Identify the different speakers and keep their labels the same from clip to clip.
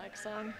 Speaker 1: next song.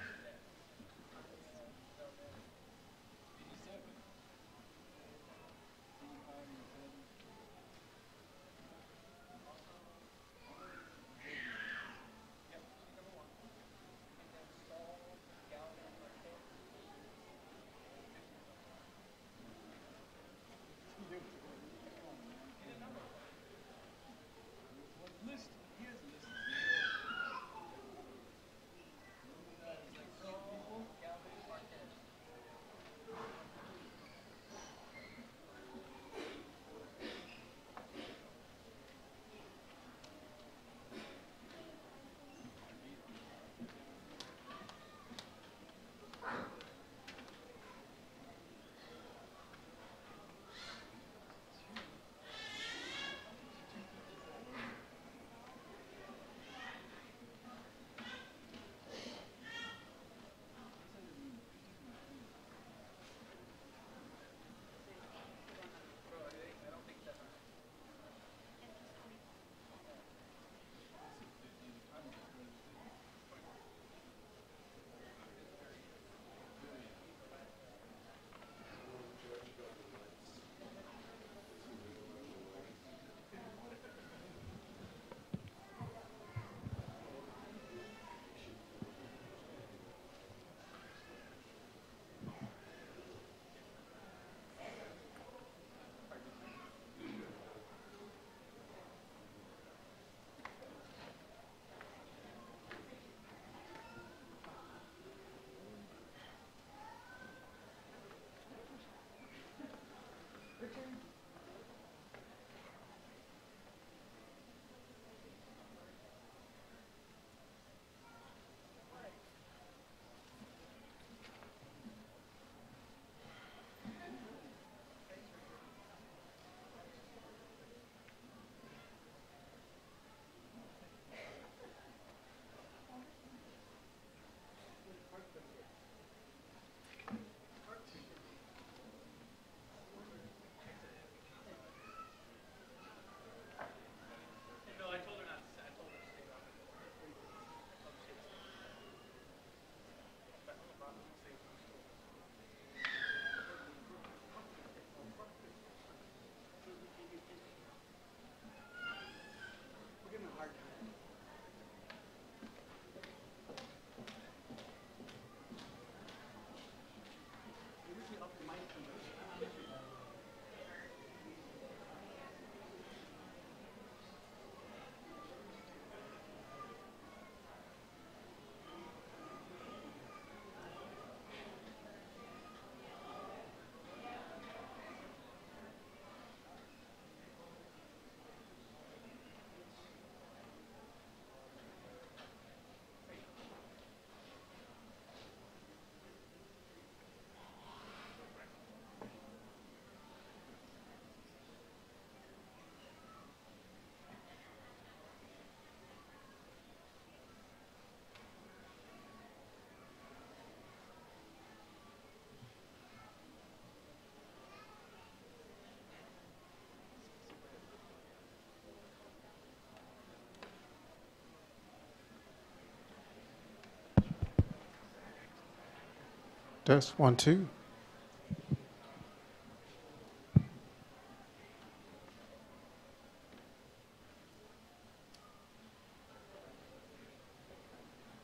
Speaker 2: Test 1, 2.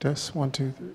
Speaker 2: Test 1, 2, 3.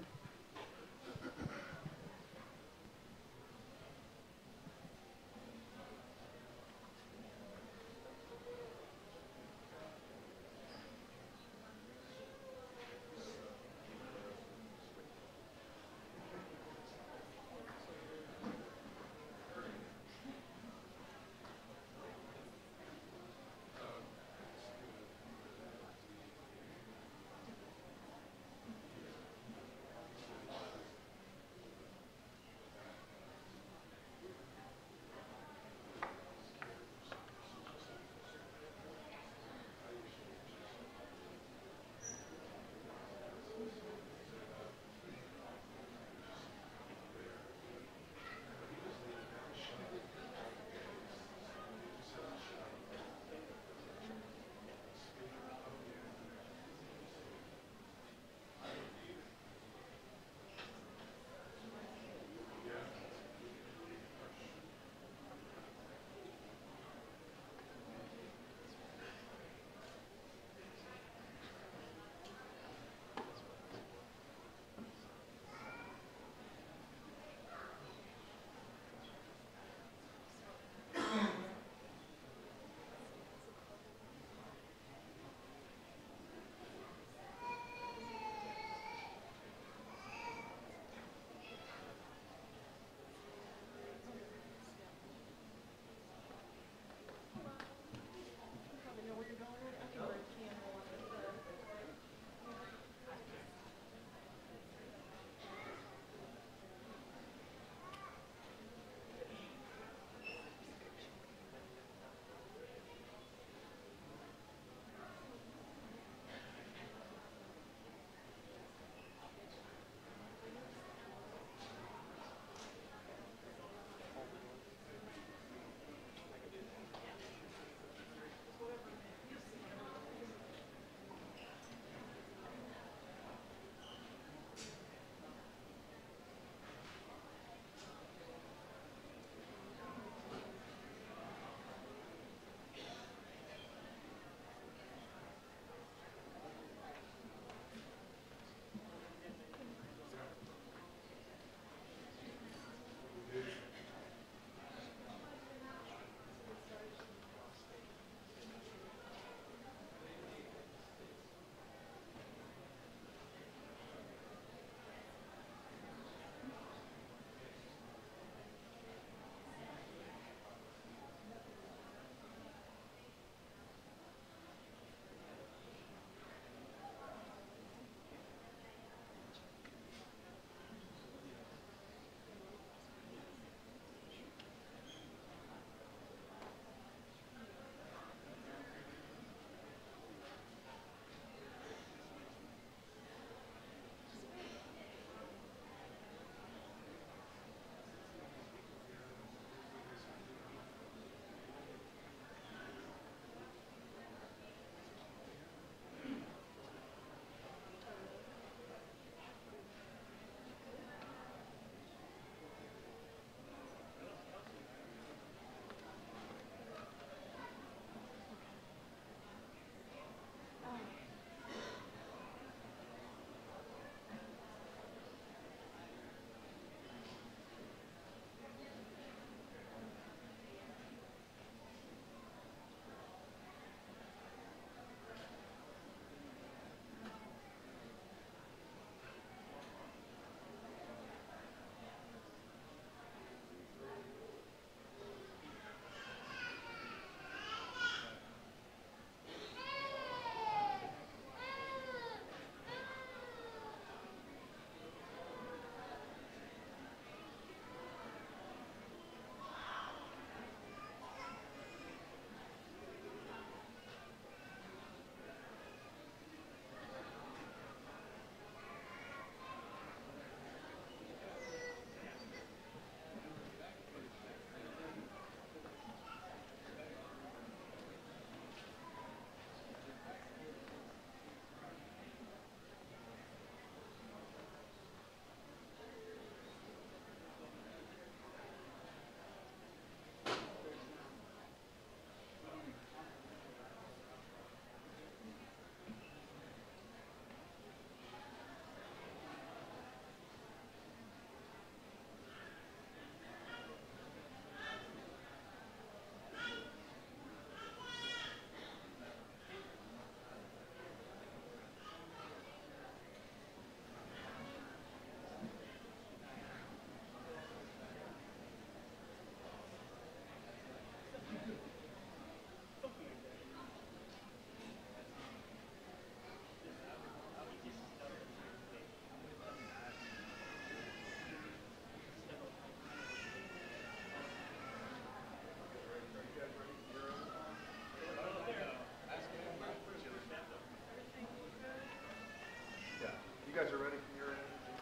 Speaker 1: guys are ready from your end?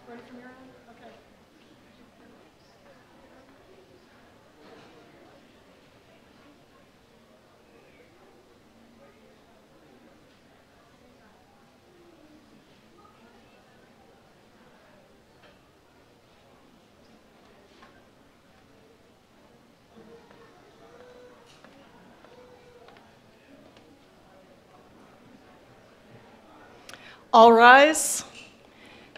Speaker 3: Ready from your end? Okay. All rise.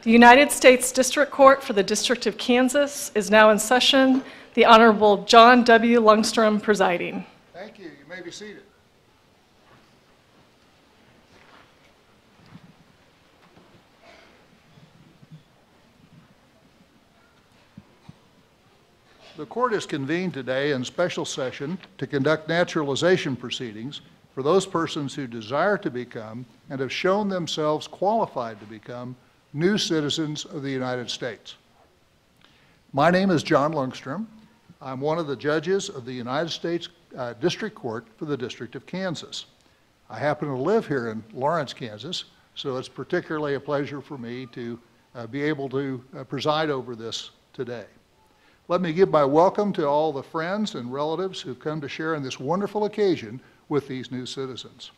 Speaker 3: The United States District Court for the District of Kansas is now in session. The Honorable John W. Lundstrm presiding.
Speaker 1: Thank you. You may be seated. The court is convened today in special session to conduct naturalization proceedings for those persons who desire to become and have shown themselves qualified to become new citizens of the United States. My name is John Lundstrm. I'm one of the judges of the United States District Court for the District of Kansas. I happen to live here in Lawrence, Kansas, so it's particularly a pleasure for me to be able to preside over this today. Let me give my welcome to all the friends and relatives who've come to share in this wonderful occasion with these new citizens.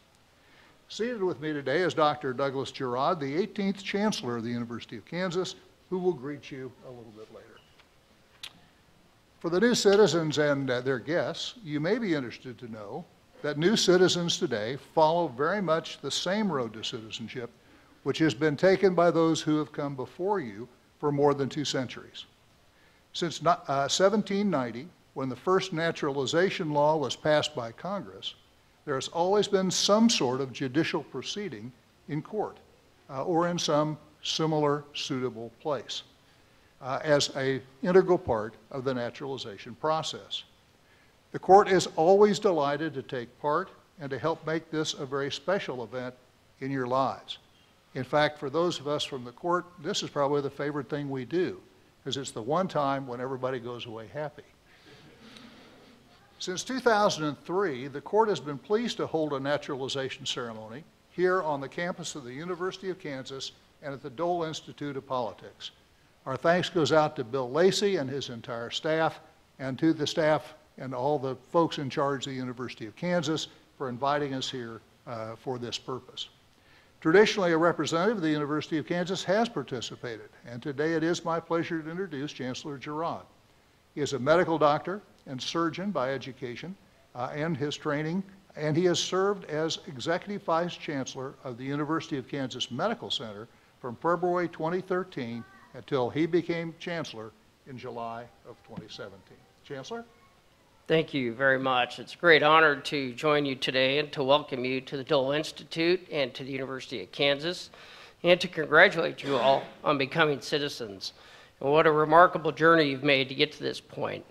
Speaker 1: Seated with me today is Dr. Douglas Girod, the 18th Chancellor of the University of Kansas, who will greet you a little bit later. For the new citizens and their guests, you may be interested to know that new citizens today follow very much the same road to citizenship, which has been taken by those who have come before you for more than 2 centuries. Since 1790, when the first naturalization law was passed by Congress, there has always been some sort of judicial proceeding in court or in some similar suitable place as an integral part of the naturalization process. The court is always delighted to take part and to help make this a very special event in your lives. In fact, for those of us from the court, this is probably the favorite thing we do, because it's the one time when everybody goes away happy. Since 2003, the court has been pleased to hold a naturalization ceremony here on the campus of the University of Kansas and at the Dole Institute of Politics. Our thanks goes out to Bill Lacey and his entire staff, and to the staff and all the folks in charge of the University of Kansas for inviting us here for this purpose. Traditionally, a representative of the University of Kansas has participated, and today it is my pleasure to introduce Chancellor Girod. He is a medical doctor and surgeon by education and his training, and he has served as Executive Vice Chancellor of the University of Kansas Medical Center from February 2013 until he became Chancellor in July of 2017. Chancellor?
Speaker 4: Thank you very much. It's a great honor to join you today and to welcome you to the Dole Institute and to the University of Kansas, and to congratulate you all on becoming citizens. And what a remarkable journey you've made to get to this point.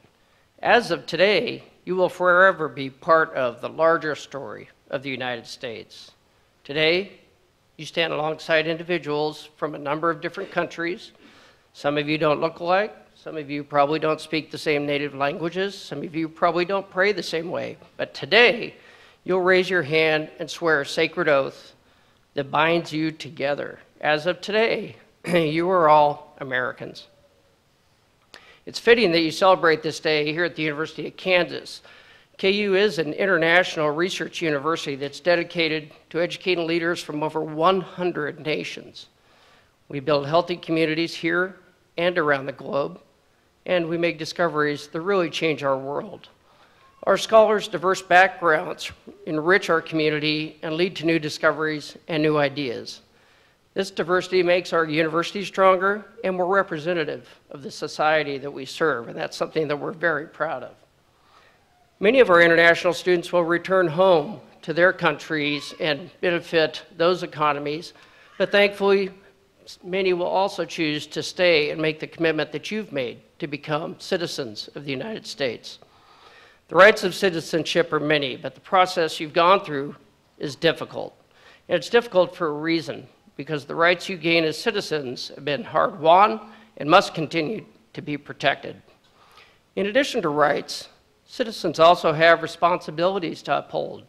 Speaker 4: As of today, you will forever be part of the larger story of the United States. Today, you stand alongside individuals from a number of different countries. Some of you don't look alike. Some of you probably don't speak the same native languages. Some of you probably don't pray the same way. But today, you'll raise your hand and swear a sacred oath that binds you together. As of today, you are all Americans. It's fitting that you celebrate this day here at the University of Kansas. KU is an international research university that's dedicated to educating leaders from over 100 nations. We build healthy communities here and around the globe, and we make discoveries that really change our world. Our scholars' diverse backgrounds enrich our community and lead to new discoveries and new ideas. This diversity makes our university stronger and more representative of the society that we serve, and that's something that we're very proud of. Many of our international students will return home to their countries and benefit those economies, but thankfully, many will also choose to stay and make the commitment that you've made to become citizens of the United States. The rights of citizenship are many, but the process you've gone through is difficult. And it's difficult for a reason, because the rights you gain as citizens have been hard-won and must continue to be protected. In addition to rights, citizens also have responsibilities to uphold.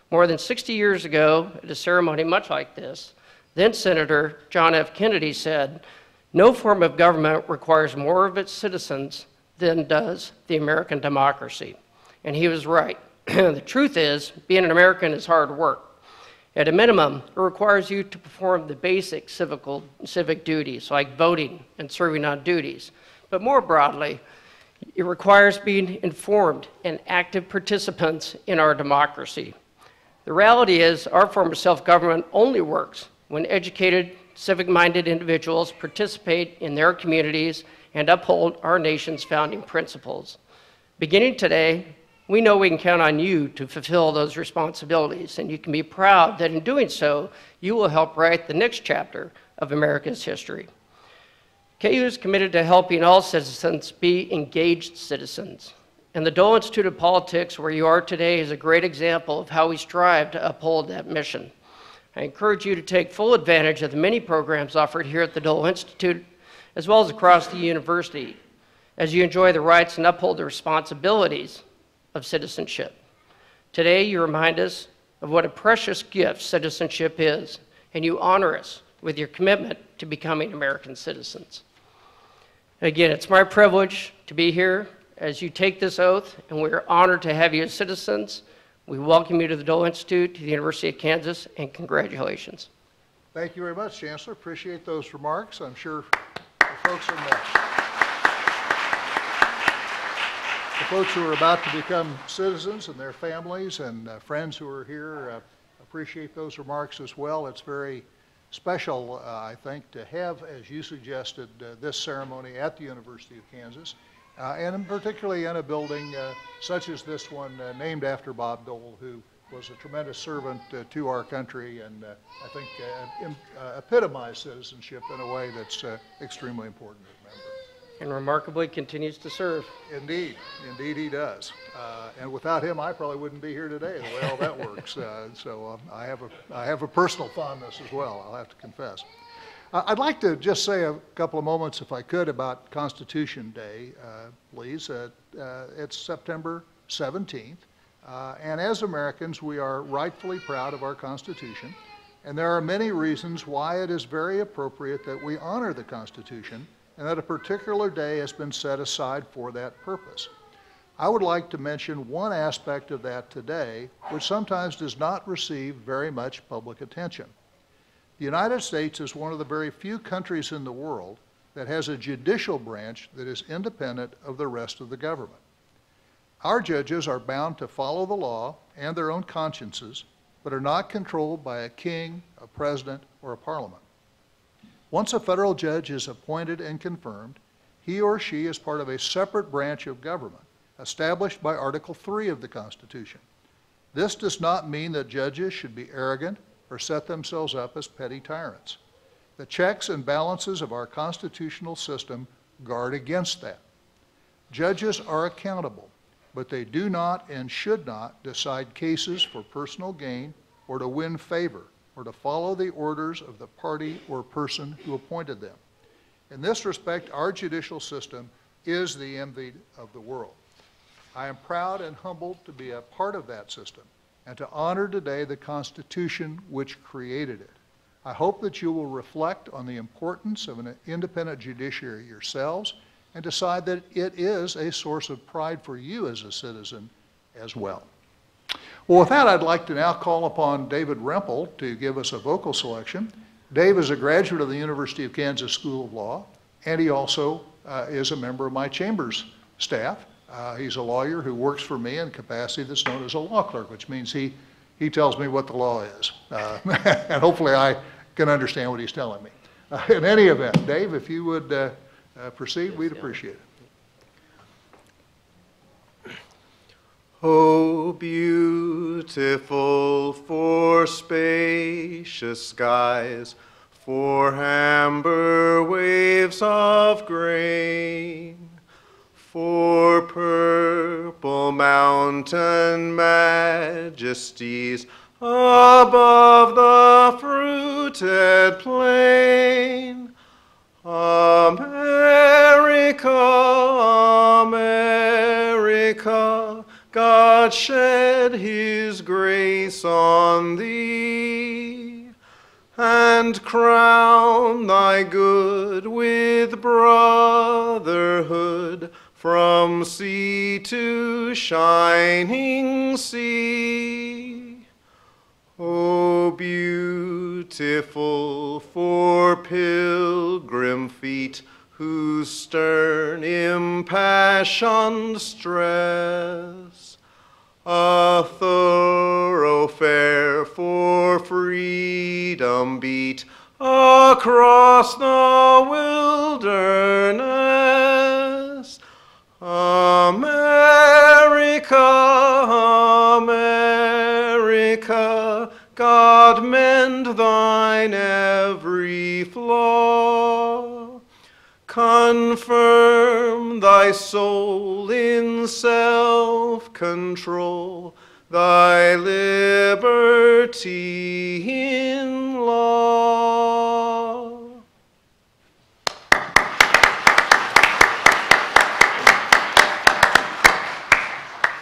Speaker 4: More than 60 years ago, at a ceremony much like this, Then Senator John F. Kennedy said, "No form of government requires more of its citizens than does the American democracy." And he was right. The truth is, being an American is hard work. At a minimum, it requires you to perform the basic civic duties like voting and serving on duties. But more broadly, it requires being informed and active participants in our democracy. The reality is, our form of self-government only works when educated, civic-minded individuals participate in their communities and uphold our nation's founding principles. Beginning today, we know we can count on you to fulfill those responsibilities, and you can be proud that in doing so, you will help write the next chapter of America's history. KU is committed to helping all citizens be engaged citizens, and the Dole Institute of Politics, where you are today, is a great example of how we strive to uphold that mission. I encourage you to take full advantage of the many programs offered here at the Dole Institute, as well as across the university, as you enjoy the rights and uphold the responsibilities of citizenship. Today, you remind us of what a precious gift citizenship is, and you honor us with your commitment to becoming American citizens. Again, it's my privilege to be here as you take this oath, and we're honored to have you as citizens. We welcome you to the Dole Institute, to the University of Kansas, and congratulations.
Speaker 1: Thank you very much, Chancellor. Appreciate those remarks. I'm sure the folks who are about to become citizens and their families and friends who are here appreciate those remarks as well. It's very special, I think, to have, as you suggested, this ceremony at the University of Kansas, and particularly in a building such as this one, named after Bob Dole, who was a tremendous servant to our country and I think epitomized citizenship in a way that's extremely important to remember.
Speaker 4: And remarkably continues to serve.
Speaker 1: Indeed, indeed he does. And without him, I probably wouldn't be here today, the way all that works. So I have a personal fondness as well, I'll have to confess. I'd like to just say a couple of moments, if I could, about Constitution Day, please. It's September 17th, and as Americans, we are rightfully proud of our Constitution, and there are many reasons why it is very appropriate that we honor the Constitution and that a particular day has been set aside for that purpose. I would like to mention one aspect of that today, which sometimes does not receive very much public attention. The United States is one of the very few countries in the world that has a judicial branch that is independent of the rest of the government. Our judges are bound to follow the law and their own consciences, but are not controlled by a king, a president, or a parliament. Once a federal judge is appointed and confirmed, he or she is part of a separate branch of government established by Article 3 of the Constitution. This does not mean that judges should be arrogant or set themselves up as petty tyrants. The checks and balances of our constitutional system guard against that. Judges are accountable, but they do not and should not decide cases for personal gain or to win favor or to follow the orders of the party or person who appointed them. In this respect, our judicial system is the envy of the world. I am proud and humbled to be a part of that system and to honor today the Constitution which created it. I hope that you will reflect on the importance of an independent judiciary yourselves and decide that it is a source of pride for you as a citizen as well. Well, with that, I'd like to now call upon David Rempel to give us a vocal selection. Dave is a graduate of the University of Kansas School of Law, and he also is a member of my chamber's staff. He's a lawyer who works for me in a capacity that's known as a law clerk, which means he tells me what the law is. And hopefully I can understand what he's telling me. In any event, Dave, if you would proceed, we'd appreciate it.
Speaker 5: Oh, beautiful for spacious skies, for amber waves of grain, for purple mountain majesties above the fruited plain. America, America, God shed his grace on thee, and and crown thy good with brotherhood from sea to shining sea. O beautiful for pilgrim feet, whose stern impassioned stress a thoroughfare for freedom beat across the wilderness. America, America, God mend thine every flaw. Confirm thy soul in self-control, thy liberty in law.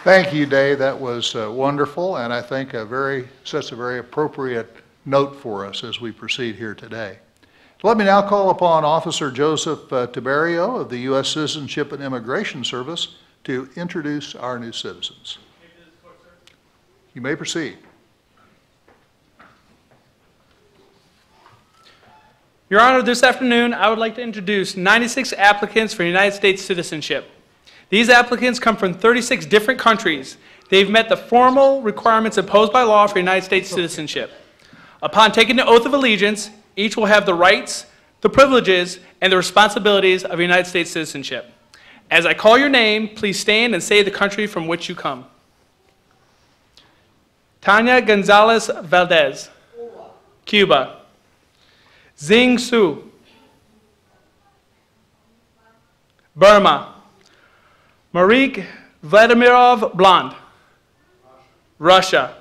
Speaker 1: Thank you, Dave. That was wonderful, and I think sets a very appropriate note for us as we proceed here today. Let me now call upon Officer Joseph Tiberio of the U.S. Citizenship and Immigration Service to introduce our new citizens. You may proceed.
Speaker 6: Your Honor, this afternoon I would like to introduce 96 applicants for United States citizenship. These applicants come from 36 different countries. They've met the formal requirements imposed by law for United States citizenship. Upon taking the oath of allegiance, each will have the rights, the privileges, and the responsibilities of United States citizenship. As I call your name, please stand and say the country from which you come. Tanya Gonzalez Valdez, Cuba. Zing Su, Burma. Marik Vladimirov Blond, Russia.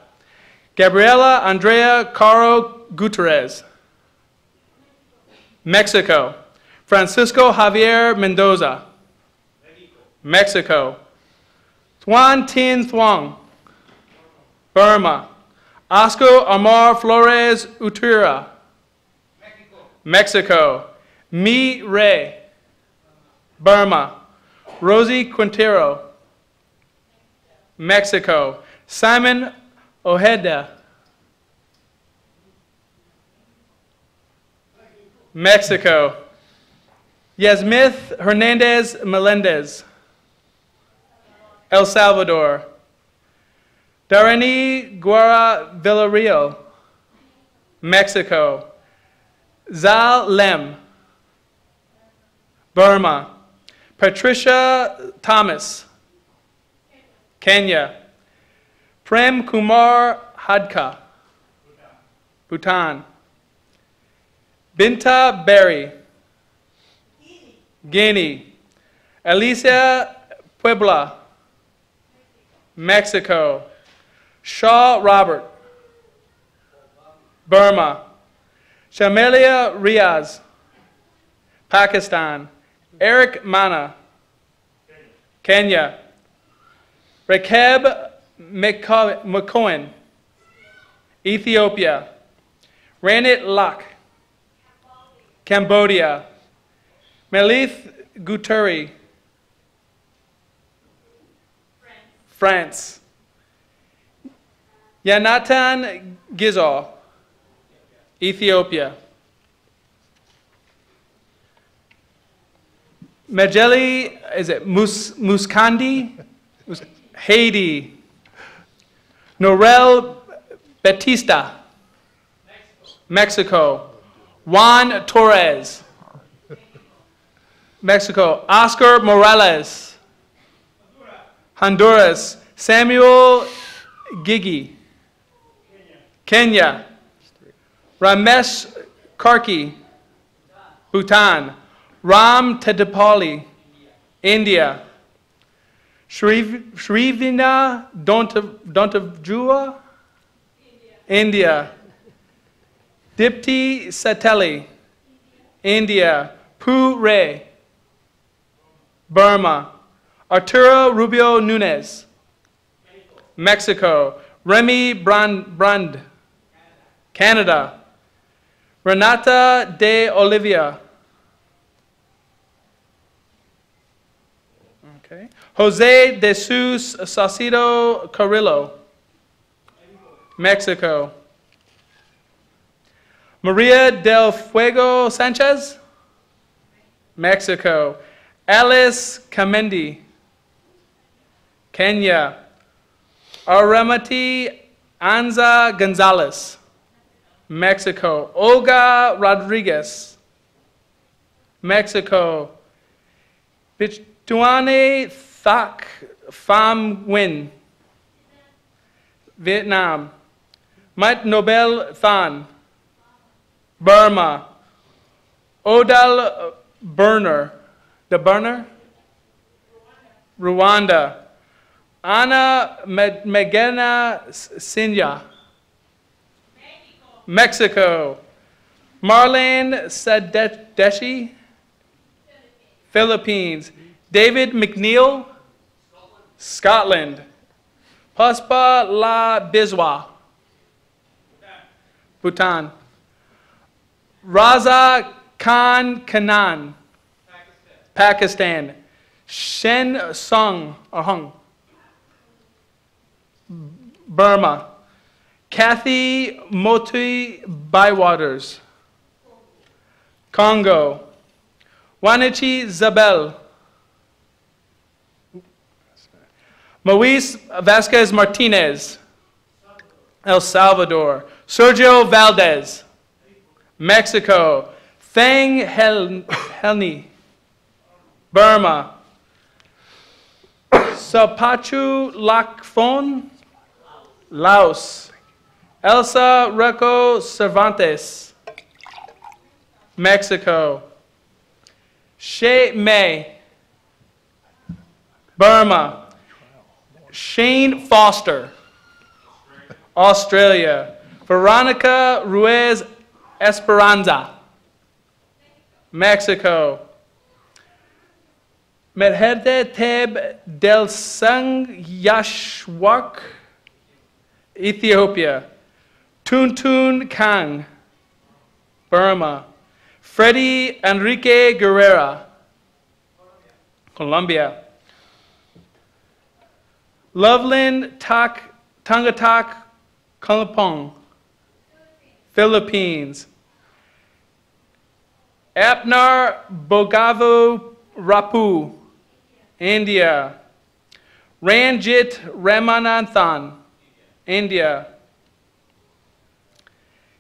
Speaker 6: Gabriela Andrea Caro Gutierrez, Mexico. Francisco Javier Mendoza, Mexico. Thuan Tin Thuong, Burma. Oscar Amar Flores Utura, Mexico. Mi Ray, Burma. Rosie Quintero, Mexico. Simon Ojeda, Mexico. Yasmith Hernandez Melendez, El Salvador. Dareni Guara Villarreal, Mexico. Zal Lem, Burma. Patricia Thomas, Kenya. Prem Kumar Hadka, Bhutan. Binta Berry, Guinea. Alicia Puebla, Mexico. Shaw Robert, Burma. Shamelia Riaz, Pakistan. Eric Mana, Kenya. Rekeb McCohen, Ethiopia. Ranit Lak, Cambodia. Melith Guturi, France. Yanatan Gizol, Ethiopia. Majeli, Muskandi, Haiti. Norel Batista, Mexico. Juan Torres, Mexico. Oscar Morales, Honduras. Samuel Gigi, Kenya. Ramesh Karki, Bhutan. Ram Tedipali, India. Shrivina Dontavjua, India. Dipti Sateli, India. Pu Ray, Burma. Arturo Rubio Nunez, Mexico. Remy Brand, Canada. Renata de Olivia. Okay. Jose de Sus Saucedo Carrillo, Mexico. Maria del Fuego Sanchez, Mexico. Alice Kamendi, Kenya. Aramati Anza Gonzalez, Mexico. Olga Rodriguez, Mexico. Tuane Thak Pham Nguyen, Vietnam. Mike Nobel Than, Burma. Odal Burner, the Burner? Rwanda. Anna Megena Sinya, Mexico. Marlene Sadeshi, Philippines. David McNeil, Scotland. Puspa La Biswa, Bhutan. Raza Khan Kanan, Pakistan. Shen Sung, or Hung, Burma. Kathy Moti Bywaters, Congo. Wanichi Zabel, Moise Vasquez Martinez, El Salvador. Sergio Valdez, Mexico. Thang Helni, Burma. Sapachu Lakfon, Laos. Elsa Reco Cervantes, Mexico. She May, Burma. Shane Foster, Australia. Veronica Ruiz Esperanza, Mexico. Medhede Teb Del Sung Yashwak, Ethiopia. Tuntun Kang, Burma. Freddie Enrique Guerrera, Colombia. Loveland Tangatak Kalapong, Philippines. Apnar Bogavo Rapu, India. Ranjit Ramanathan, India.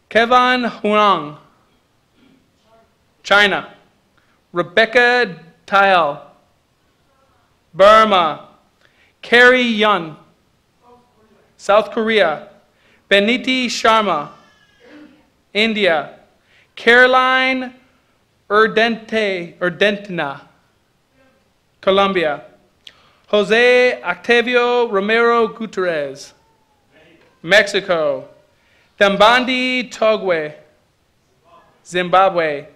Speaker 6: Kevan Huang, China. Rebecca Tile, Burma. Carrie Yun, South Korea. Beniti Sharma, India. Caroline Urdentina, Colombia. Jose Octavio Romero Gutierrez, Mexico. Thambandi Togwe, Zimbabwe.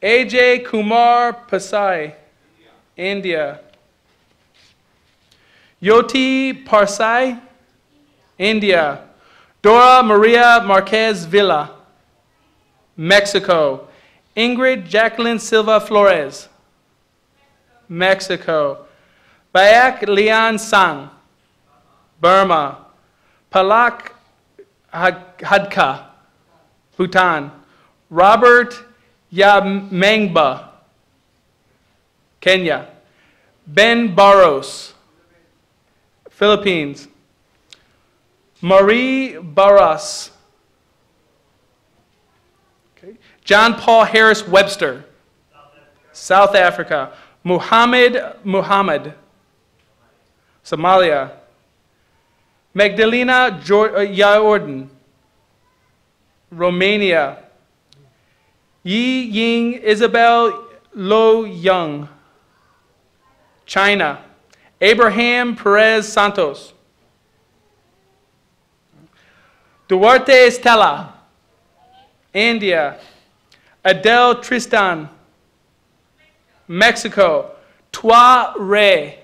Speaker 6: AJ Kumar Pasai, India. Yoti Parsai, India. Dora Maria Marquez Villa, Mexico. Ingrid Jacqueline Silva Flores, Mexico. Bayak Lian Sang, Burma. Palak Hadka, Bhutan. Robert Yamengba, Kenya. Ben Barros, Philippines. Marie Barras. Okay. John Paul Harris Webster, South Africa. Muhammad Muhammad, Somalia. Magdalena Jordan, Romania. Yi Ying Isabel Lo Young, China. Abraham Perez Santos. Duarte Estela, India. Adele Tristan, Mexico. Twa Ray,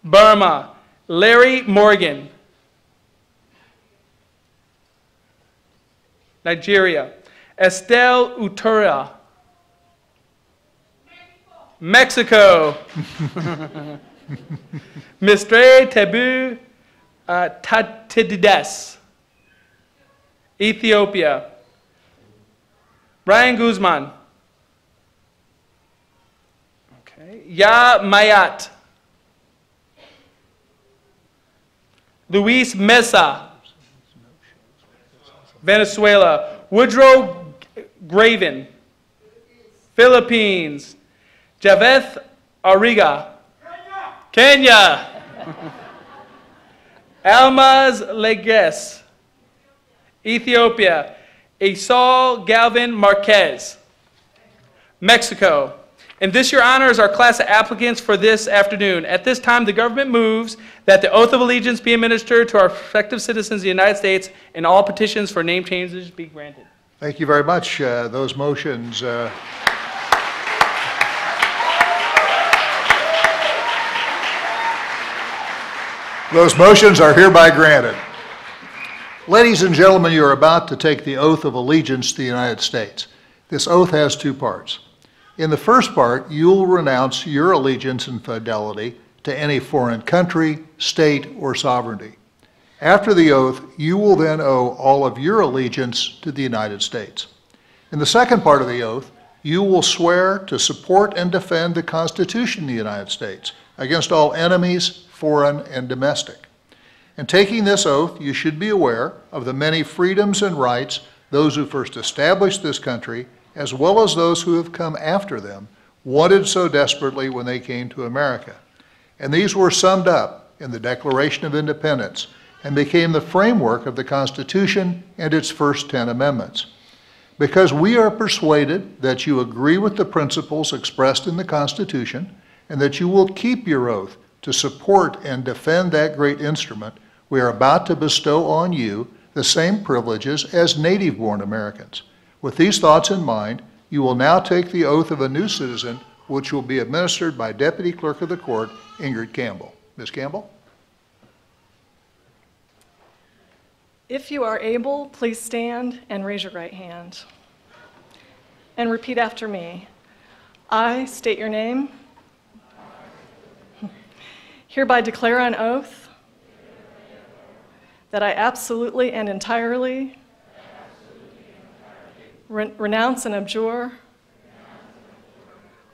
Speaker 6: Burma. Larry Morgan, Nigeria. Estelle Utura, Mexico. Mistre Tebu Tatides, Ethiopia. Brian Guzman. Okay. Ya Mayat. Luis Mesa, Venezuela. Woodrow Graven, Philippines. Javeth Ariga, Kenya. Almaz Leges, Ethiopia. Esau Galvin Marquez, Mexico. And this, Your Honor, is our class of applicants for this afternoon. At this time, the government moves that the oath of allegiance be administered to our prospective citizens of the United States and all petitions for name changes be granted.
Speaker 1: Thank you very much. Those motions. Those motions are hereby granted. Ladies and gentlemen, you are about to take the oath of allegiance to the United States. This oath has two parts. In the first part, you will renounce your allegiance and fidelity to any foreign country, state, or sovereignty. After the oath, you will then owe all of your allegiance to the United States. In the second part of the oath, you will swear to support and defend the Constitution of the United States against all enemies, foreign and domestic. In taking this oath, you should be aware of the many freedoms and rights those who first established this country, as well as those who have come after them, wanted so desperately when they came to America. And these were summed up in the Declaration of Independence and became the framework of the Constitution and its first 10 amendments. Because we are persuaded that you agree with the principles expressed in the Constitution and that you will keep your oath to support and defend that great instrument, we are about to bestow on you the same privileges as native-born Americans. With these thoughts in mind, you will now take the oath of a new citizen, which will be administered by Deputy Clerk of the Court, Ingrid Campbell. Ms. Campbell?
Speaker 3: If you are able, please stand and raise your right hand. And repeat after me. I state your name. Hereby declare on oath that I absolutely and entirely renounce and abjure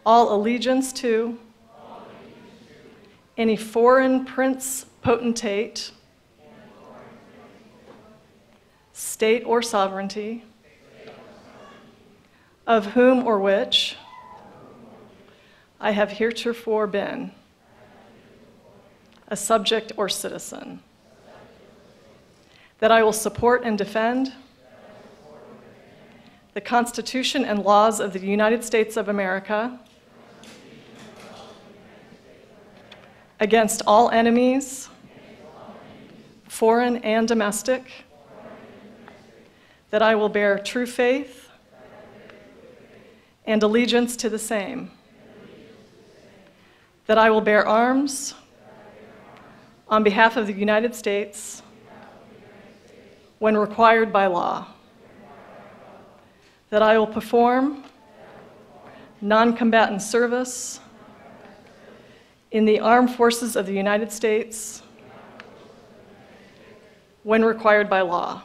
Speaker 3: all allegiance to any foreign prince, potentate, state or sovereignty, of whom or which I have heretofore been a subject or citizen, that I will support and defend the Constitution and laws of the United States of America against all enemies, foreign and domestic, that I will bear true faith and allegiance to the same, that I will bear arms on behalf of the United States when required by law, that I will perform non-combatant service in the armed forces of the United States when required by law,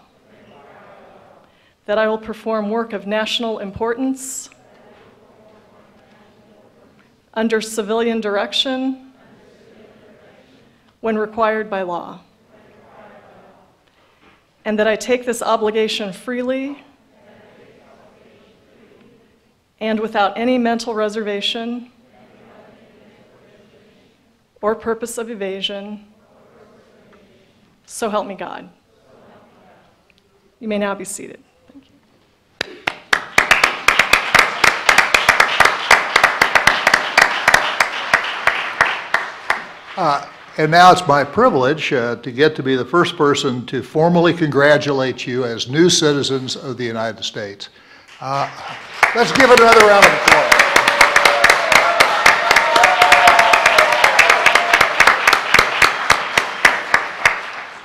Speaker 3: that I will perform work of national importance under civilian direction when required by law, and that I take this obligation freely and without any mental reservation or purpose of evasion, so help me God. You may now be seated. Thank you.
Speaker 1: And now it's my privilege to get to be the first person to formally congratulate you as new citizens of the United States. Let's give it another round of applause.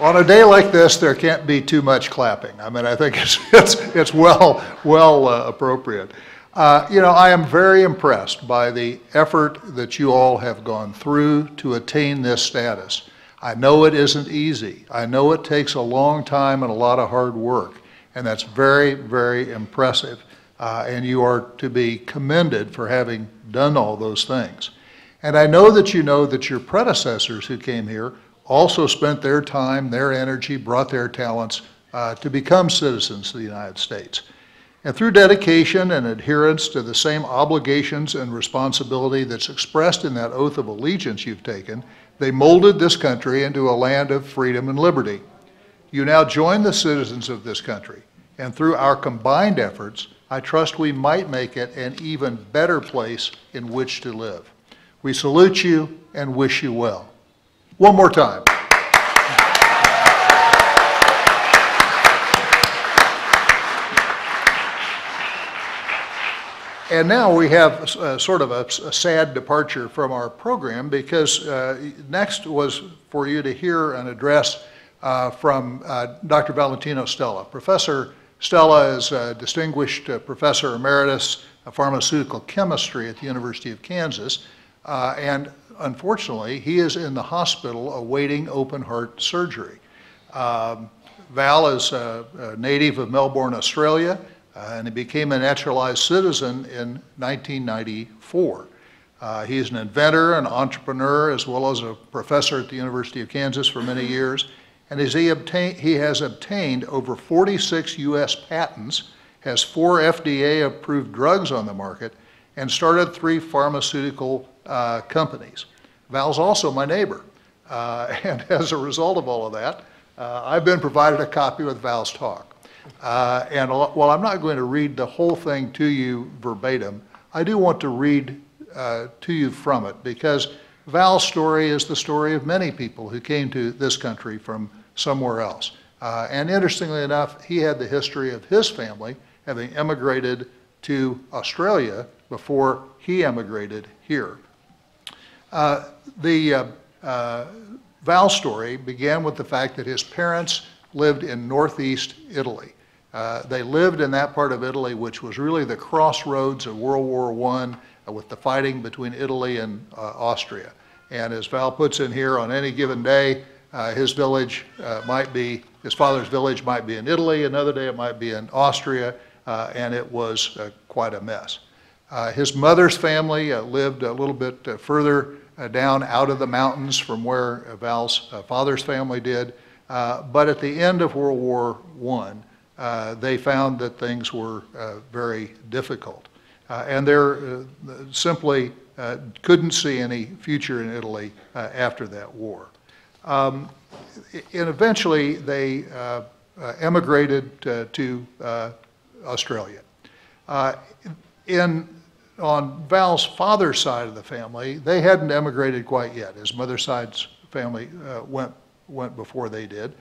Speaker 1: On a day like this, there can't be too much clapping. I mean, I think it's well appropriate. I am very impressed by the effort that you all have gone through to attain this status. I know it isn't easy. I know it takes a long time and a lot of hard work, and that's very, very impressive. And you are to be commended for having done all those things. And I know that you know that your predecessors who came here also spent their time, their energy, brought their talents to become citizens of the United States. And through dedication and adherence to the same obligations and responsibility that's expressed in that oath of allegiance you've taken, they molded this country into a land of freedom and liberty. You now join the citizens of this country, and through our combined efforts, I trust we might make it an even better place in which to live. We salute you and wish you well. One more time. And now we have sort of a sad departure from our program, because next was for you to hear an address from Dr. Valentino Stella. Professor Stella is a distinguished professor emeritus of pharmaceutical chemistry at the University of Kansas, and unfortunately, he is in the hospital awaiting open heart surgery. Val is a native of Melbourne, Australia, and he became a naturalized citizen in 1994. He is an inventor, an entrepreneur, as well as a professor at the University of Kansas for many years. And as he has obtained over 46 U.S. patents, has 4 FDA-approved drugs on the market, and started 3 pharmaceutical companies. Val's also my neighbor. And as a result of all of that, I've been provided a copy with Val's talk. And while I'm not going to read the whole thing to you verbatim, I do want to read to you from it, because Val's story is the story of many people who came to this country from somewhere else. And interestingly enough, he had the history of his family having emigrated to Australia before he emigrated here. Val's story began with the fact that his parents lived in northeast Italy. They lived in that part of Italy which was really the crossroads of World War I with the fighting between Italy and Austria. And as Val puts in here, on any given day, his village his father's village might be in Italy, another day it might be in Austria, and it was quite a mess. His mother's family lived a little bit further down out of the mountains from where Val's father's family did. But at the end of World War I, they found that things were very difficult. And they simply couldn't see any future in Italy after that war. And eventually they emigrated to Australia. On Val's father's side of the family, they hadn't emigrated quite yet. His mother's side's family went before they did.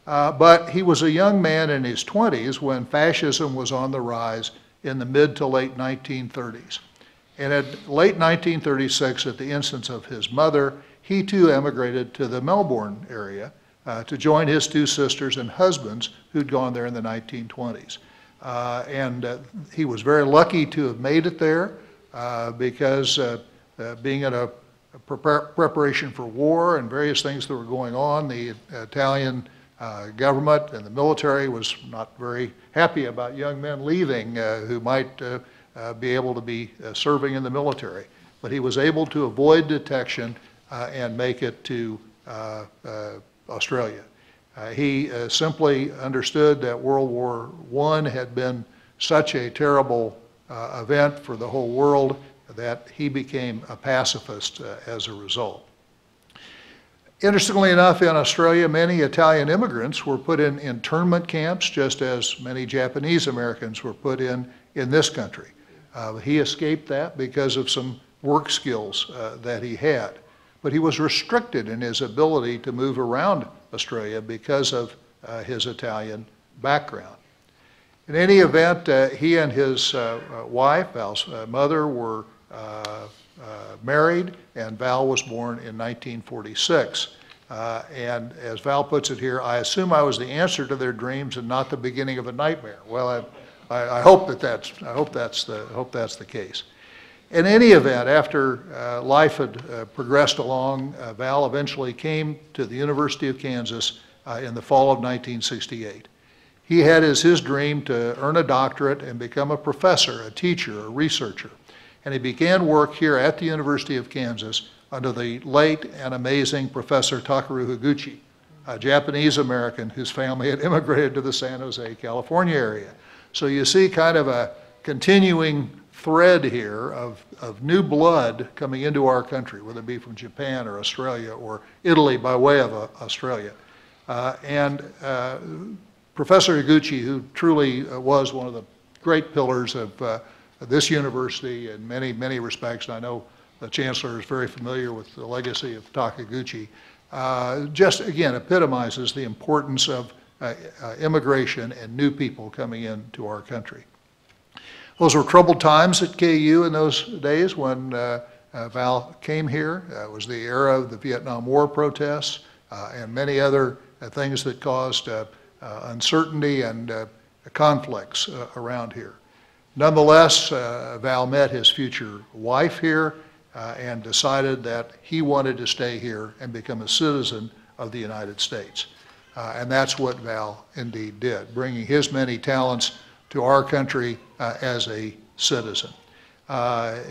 Speaker 1: But he was a young man in his 20s when fascism was on the rise in the mid to late 1930s. And in late 1936, at the instance of his mother, he too emigrated to the Melbourne area to join his 2 sisters and husbands who'd gone there in the 1920s. He was very lucky to have made it there because being in a preparation for war and various things that were going on, the Italian government and the military was not very happy about young men leaving who might be able to be serving in the military. But he was able to avoid detection and make it to Australia. He simply understood that World War I had been such a terrible event for the whole world that he became a pacifist as a result. Interestingly enough, in Australia, many Italian immigrants were put in internment camps, just as many Japanese Americans were put in this country. He escaped that because of some work skills that he had. But he was restricted in his ability to move around Australia because of his Italian background. In any event, he and his wife, Val's mother, were married, and Val was born in 1946. And as Val puts it here, I assume I was the answer to their dreams and not the beginning of a nightmare. Well, I hope that's the case. In any event, after life had progressed along, Val eventually came to the University of Kansas in the fall of 1968. He had as his dream to earn a doctorate and become a professor, a teacher, a researcher. And he began work here at the University of Kansas under the late and amazing Professor Takeru Higuchi, a Japanese-American whose family had immigrated to the San Jose, California area. So you see kind of a continuing thread here of new blood coming into our country, whether it be from Japan or Australia or Italy by way of Australia. Professor Higuchi, who truly was one of the great pillars of this university in many, many respects, and I know the Chancellor is very familiar with the legacy of Takiguchi, just again epitomizes the importance of immigration and new people coming into our country. Those were troubled times at KU in those days when Val came here. It was the era of the Vietnam War protests and many other things that caused uncertainty and conflicts around here. Nonetheless, Val met his future wife here and decided that he wanted to stay here and become a citizen of the United States. And that's what Val indeed did, bringing his many talents to our country as a citizen.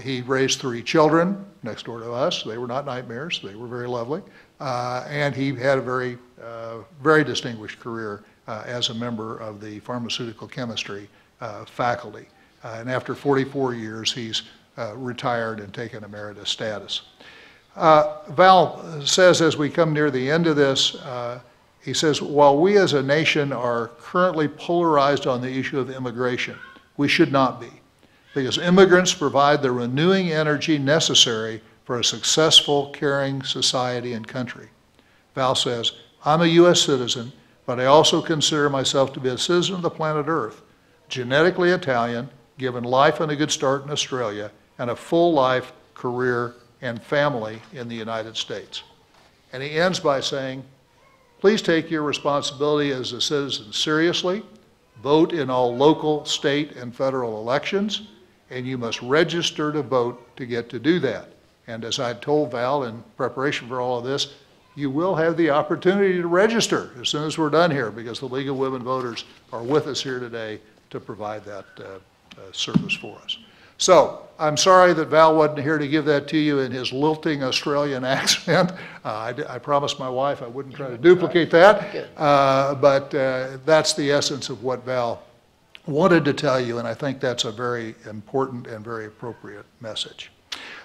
Speaker 1: He raised 3 children next door to us. They were not nightmares. They were very lovely. And he had a very, very distinguished career as a member of the pharmaceutical chemistry faculty. And after 44 years, he's retired and taken emeritus status. Val says as we come near the end of this, he says, while we as a nation are currently polarized on the issue of immigration, we should not be, because immigrants provide the renewing energy necessary for a successful, caring society and country. Val says, I'm a U.S. citizen, but I also consider myself to be a citizen of the planet Earth, genetically Italian, given life and a good start in Australia, and a full life, career, and family in the United States. And he ends by saying, please take your responsibility as a citizen seriously, vote in all local, state, and federal elections, and you must register to vote to get to do that. And as I told Val in preparation for all of this, you will have the opportunity to register as soon as we're done here, because the League of Women Voters are with us here today to provide that service for us. So I'm sorry that Val wasn't here to give that to you in his lilting Australian accent. I promised my wife I wouldn't try to duplicate that, but that's the essence of what Val wanted to tell you, and I think that's a very important and very appropriate message.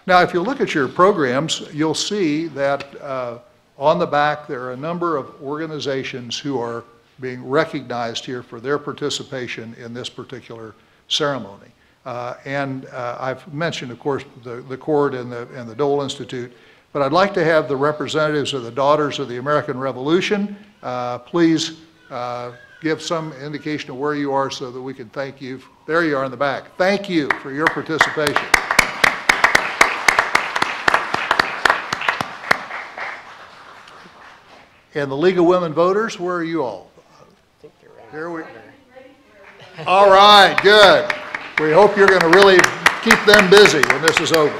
Speaker 1: Now, if you look at your programs, you'll see that on the back there are a number of organizations who are being recognized here for their participation in this particular ceremony. I've mentioned, of course, the Court and the Dole Institute, but I'd like to have the representatives of the Daughters of the American Revolution please give some indication of where you are so that we can thank you. There you are in the back. Thank you for your participation. And the League of Women Voters, where are you all? Here we. All right, good. We hope you're going to really keep them busy when this is over.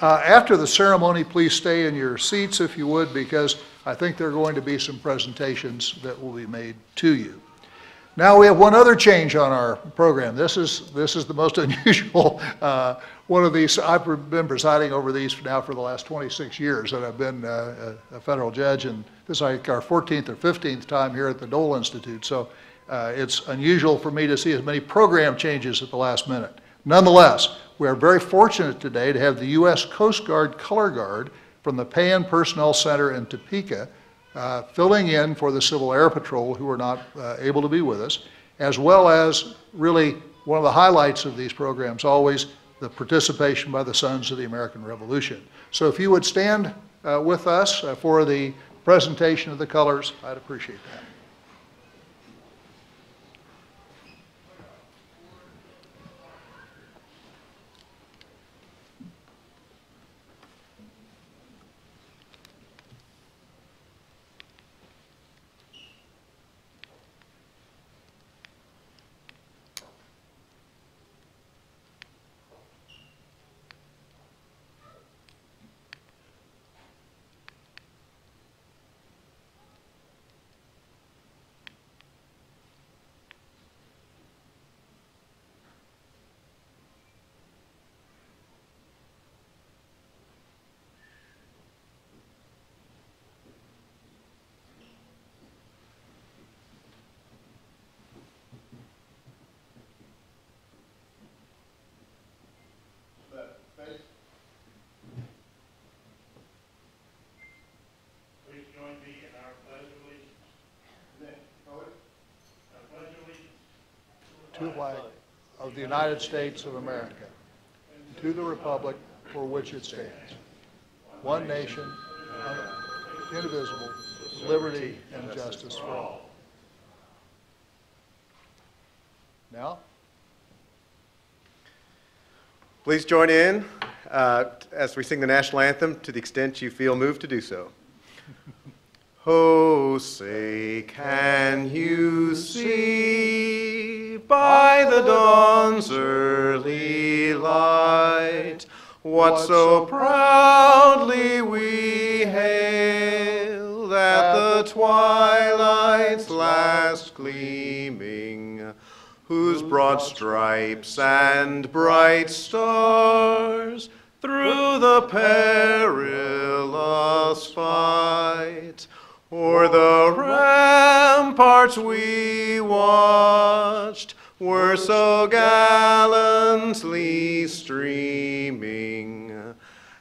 Speaker 1: After the ceremony, please stay in your seats if you would, because I think there are going to be some presentations that will be made to you. Now we have one other change on our program. This is the most unusual one of these. I've been presiding over these now for the last 26 years that I've been a federal judge, and this is like our 14th or 15th time here at the Dole Institute. So it's unusual for me to see as many program changes at the last minute. Nonetheless, we are very fortunate today to have the U.S. Coast Guard Color Guard from the Payan Personnel Center in Topeka filling in for the Civil Air Patrol who are not able to be with us, as well as really one of the highlights of these programs always, the participation by the Sons of the American Revolution. So if you would stand with us for the presentation of the colors, I'd appreciate that. to the flag of the United States of America, and to the republic for which it stands, one nation, indivisible, with liberty and justice for all. Now,
Speaker 5: Please join in as we sing the national anthem to the extent you feel moved to do so. Oh, say, can you see by the dawn's early light what so proudly we hailed at the twilight's last gleaming, whose broad stripes and bright stars through the perilous fight o'er the ramparts we watched were so gallantly streaming,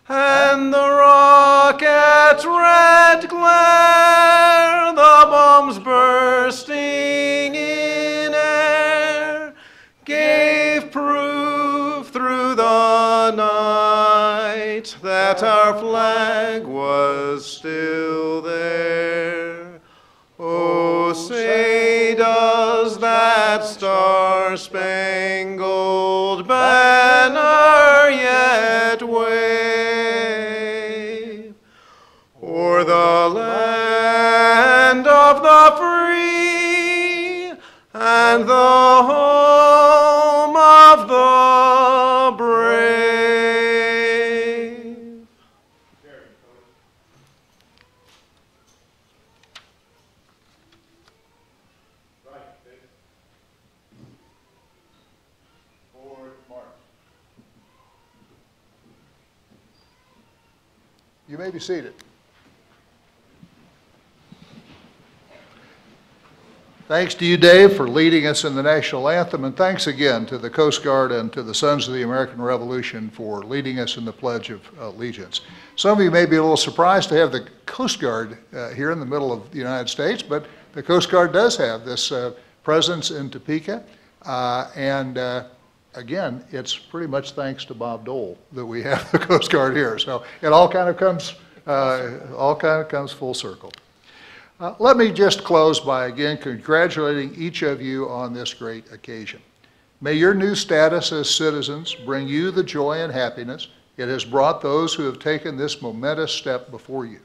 Speaker 5: and the rocket's red glare, the bombs bursting in air, gave proof through the night that our flag was still there. Oh, say, does that star-spangled banner yet wave o'er the land of the free and the home of the brave?
Speaker 1: you may be seated. Thanks to you, Dave, for leading us in the national anthem, and thanks again to the Coast Guard and to the Sons of the American Revolution for leading us in the Pledge of Allegiance. Some of you may be a little surprised to have the Coast Guard here in the middle of the United States, but the Coast Guard does have this presence in Topeka, and again, it's pretty much thanks to Bob Dole that we have the Coast Guard here. So it all kind of comes full circle. Let me just close by again congratulating each of you on this great occasion. May your new status as citizens bring you the joy and happiness it has brought those who have taken this momentous step before you.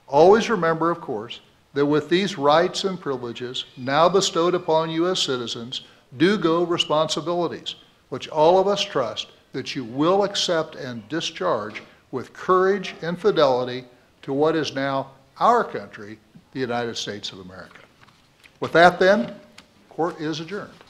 Speaker 1: Always remember, of course, that with these rights and privileges now bestowed upon you as citizens do go responsibilities, which all of us trust that you will accept and discharge with courage and fidelity to what is now our country, the United States of America. With that then, court is adjourned.